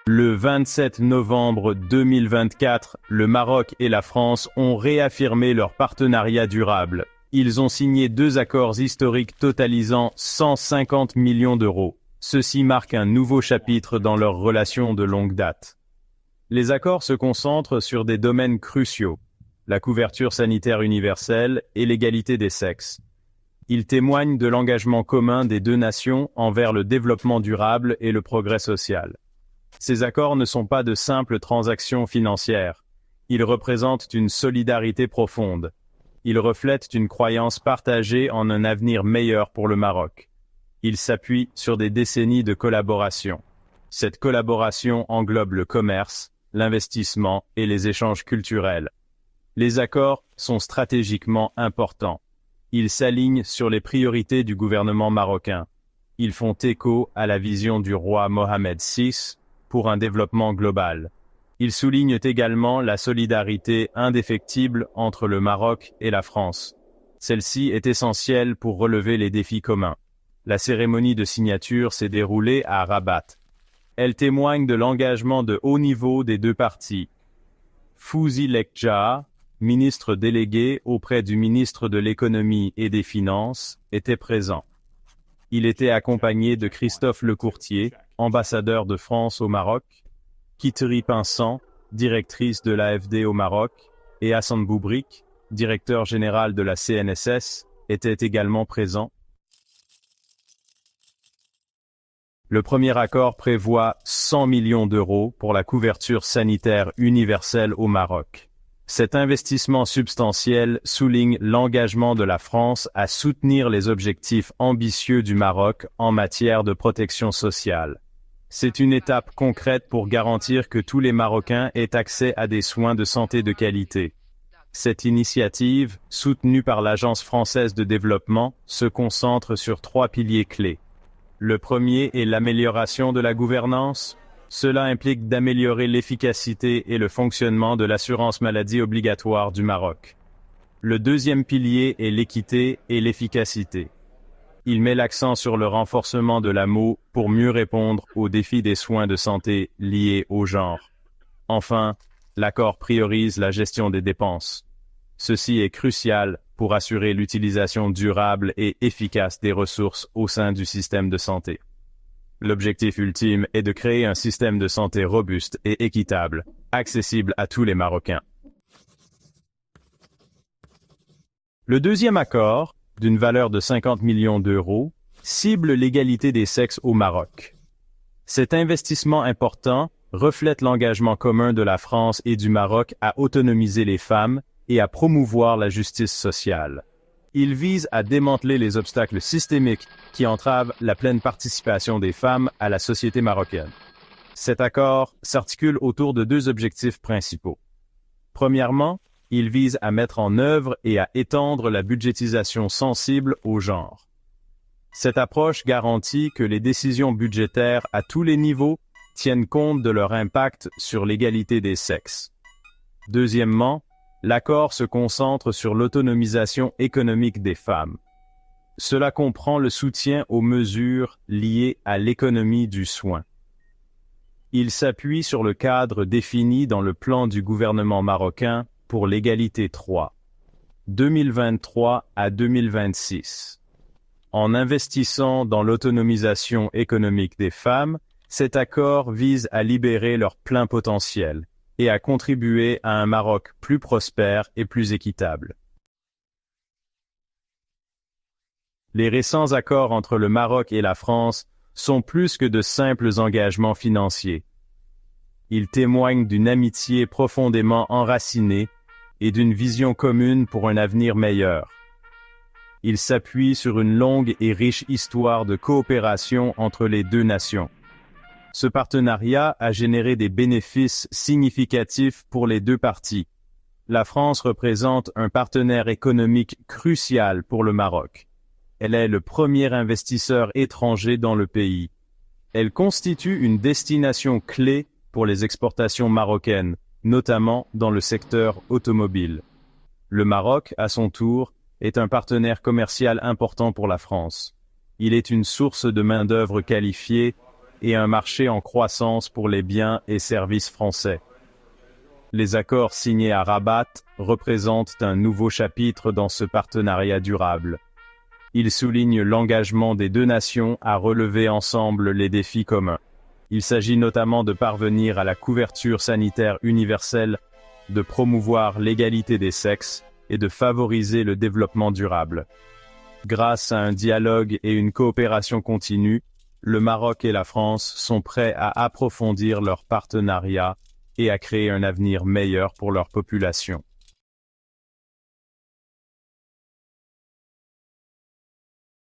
Le 27 novembre 2024, le Maroc et la France ont réaffirmé leur partenariat durable. Ils ont signé 2 accords historiques totalisant 150 millions d'euros. Ceci marque un nouveau chapitre dans leur relation de longue date. Les accords se concentrent sur des domaines cruciaux, la couverture sanitaire universelle et l'égalité des sexes. Ils témoignent de l'engagement commun des 2 nations envers le développement durable et le progrès social. Ces accords ne sont pas de simples transactions financières. Ils représentent une solidarité profonde. Ils reflètent une croyance partagée en un avenir meilleur pour le Maroc. Ils s'appuient sur des décennies de collaboration. Cette collaboration englobe le commerce, l'investissement et les échanges culturels. Les accords sont stratégiquement importants. Ils s'alignent sur les priorités du gouvernement marocain. Ils font écho à la vision du roi Mohamed VI pour un développement global. Ils soulignent également la solidarité indéfectible entre le Maroc et la France. Celle-ci est essentielle pour relever les défis communs. La cérémonie de signature s'est déroulée à Rabat. Elle témoigne de l'engagement de haut niveau des 2 parties. Fouzi Lekja, ministre délégué auprès du ministre de l'Économie et des Finances, était présent. Il était accompagné de Christophe Lecourtier, ambassadeur de France au Maroc, Kitri Pinsan, directrice de l'AFD au Maroc, et Hassan Boubrik, directeur général de la CNSS, étaient également présents. Le premier accord prévoit 100 millions d'euros pour la couverture sanitaire universelle au Maroc. Cet investissement substantiel souligne l'engagement de la France à soutenir les objectifs ambitieux du Maroc en matière de protection sociale. C'est une étape concrète pour garantir que tous les Marocains aient accès à des soins de santé de qualité. Cette initiative, soutenue par l'Agence française de développement, se concentre sur 3 piliers clés. Le premier est l'amélioration de la gouvernance. Cela implique d'améliorer l'efficacité et le fonctionnement de l'assurance maladie obligatoire du Maroc. Le deuxième pilier est l'équité et l'efficacité. Il met l'accent sur le renforcement de l'AMO pour mieux répondre aux défis des soins de santé liés au genre. Enfin, l'accord priorise la gestion des dépenses. Ceci est crucial pour assurer l'utilisation durable et efficace des ressources au sein du système de santé. L'objectif ultime est de créer un système de santé robuste et équitable, accessible à tous les Marocains. Le deuxième accord, d'une valeur de 50 millions d'euros, cible l'égalité des sexes au Maroc. Cet investissement important reflète l'engagement commun de la France et du Maroc à autonomiser les femmes et à promouvoir la justice sociale. Il vise à démanteler les obstacles systémiques qui entravent la pleine participation des femmes à la société marocaine. Cet accord s'articule autour de 2 objectifs principaux. Premièrement, il vise à mettre en œuvre et à étendre la budgétisation sensible au genre. Cette approche garantit que les décisions budgétaires à tous les niveaux tiennent compte de leur impact sur l'égalité des sexes. Deuxièmement, l'accord se concentre sur l'autonomisation économique des femmes. Cela comprend le soutien aux mesures liées à l'économie du soin. Il s'appuie sur le cadre défini dans le plan du gouvernement marocain pour l'égalité 3, 2023 à 2026. En investissant dans l'autonomisation économique des femmes, cet accord vise à libérer leur plein potentiel et à contribuer à un Maroc plus prospère et plus équitable. Les récents accords entre le Maroc et la France sont plus que de simples engagements financiers. Ils témoignent d'une amitié profondément enracinée et d'une vision commune pour un avenir meilleur. Ils s'appuient sur une longue et riche histoire de coopération entre les 2 nations. Ce partenariat a généré des bénéfices significatifs pour les 2 parties. La France représente un partenaire économique crucial pour le Maroc. Elle est le premier investisseur étranger dans le pays. Elle constitue une destination clé pour les exportations marocaines, notamment dans le secteur automobile. Le Maroc, à son tour, est un partenaire commercial important pour la France. Il est une source de main-d'œuvre qualifiée et un marché en croissance pour les biens et services français. Les accords signés à Rabat représentent un nouveau chapitre dans ce partenariat durable. Ils soulignent l'engagement des deux nations à relever ensemble les défis communs. Il s'agit notamment de parvenir à la couverture sanitaire universelle, de promouvoir l'égalité des sexes et de favoriser le développement durable. Grâce à un dialogue et une coopération continue, le Maroc et la France sont prêts à approfondir leur partenariat et à créer un avenir meilleur pour leur population.